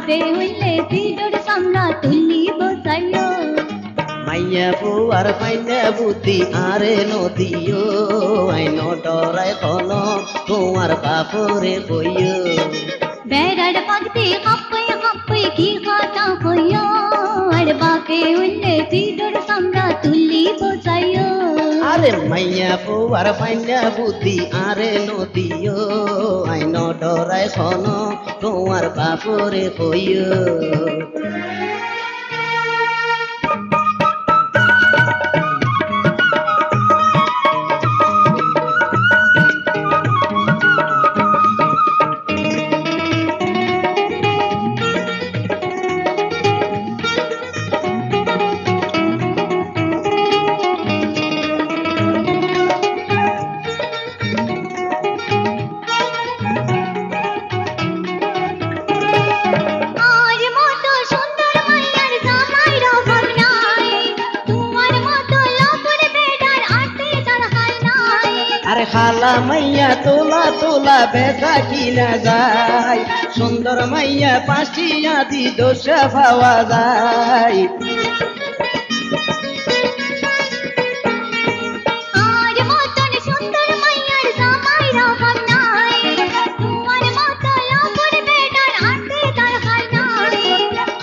বাপে হইলে পিডর সামরা তুলি বসাইও মাইয়া পুয়ার পাইনে বুদ্ধি আরে নদিও আইন ডরাই কোন তোমার বাপরে কইও বেড়ার পাগতে হাপ্পই হাপ্পই কি কথা হইও আর বাপে হইলে পিডর সামরা তুলি বসাইও আরে মাইয়া পুয়ার পাইনে বুদ্ধি আরে নদিও আইন ডরাই কোন তোমার বাপরে কইও আরে খালা মাইয়া তোলা তোলা বেচা কিনা যায় সুন্দর মাইয়া পাঁচটি আদি দোষা পাওয়া যায়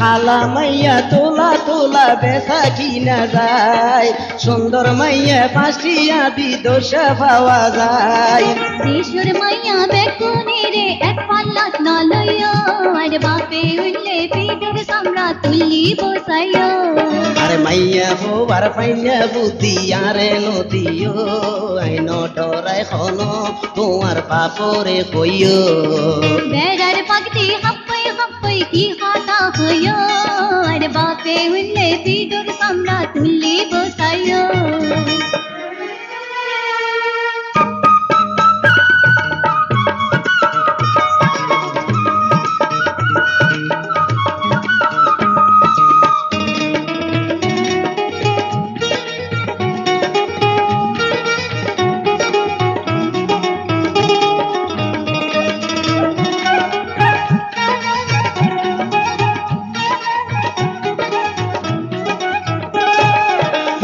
খালা মাইয়া তোলা তোলা বেচা কিনা যায় সুন্দর মাইয়া পাঁচটি আদি দোষা পাওয়া যায় দেশের মাইয়া বেকুনি রে এক পাল্লাত না লইও আর বাপে উঠলে পিডর সামরা তুলি বসাইও আরে মাইয়া হবার পাইনা বুদ্ধি আরে নদিও আইন ডরাই খন তোমার বাপরে কইও বেড়ার পাগতে হাপ্পই হাপ্পই কি কথা হইও আর বাপে উঠলে পিডর সামরা তুলি বসাইও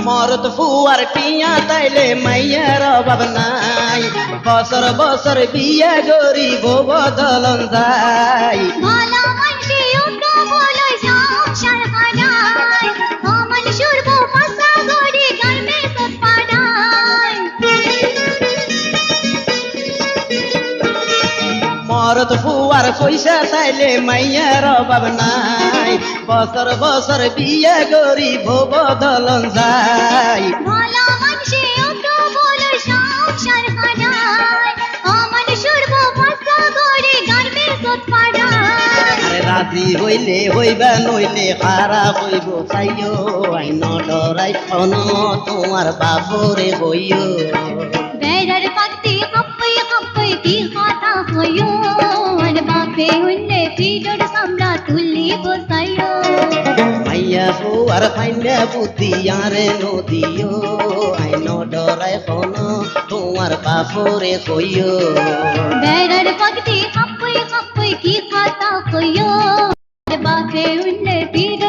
মরত ফুয়ার টিয়া তাইলে মাইয়ার অভাব নাই বছর বছর বিয়া গরিব বদলন যায় ভালা মানসি উঠো বলো সংসার হারায় অমন সুরব পাসা গড়ি গার্মে সত পাড়ায় মরত ফুয়ার পয়সা তাইলে মাইয়ার অভাব নাই বছর বছর বিয়া গরিব বদলন যায় ভালা মানসি উঠো বলো সংসার হারায় অমন সুরব পাসা গড়ি গার্মে সত পাড়ায় আরে রাজি হইলে হইবা নইলে খারাপ হইব চাইও আইন ডরাই খন তোমার বাপরে হইও বেড়ার পাগতে হাপ্পই হাপ্পই কি কথা হইও আর বাপে হইলে পিডর সামরা তুলি বসাইও মাইয়া ফুয়ার পাইনা বুদ্ধি আরে নদিও আইন ডরাই খন তোমার বাপরে কইও বেড়ার পাগতে হাপ্পই হাপ্পই কি কথা হইও আর বাপে হইলে পিডর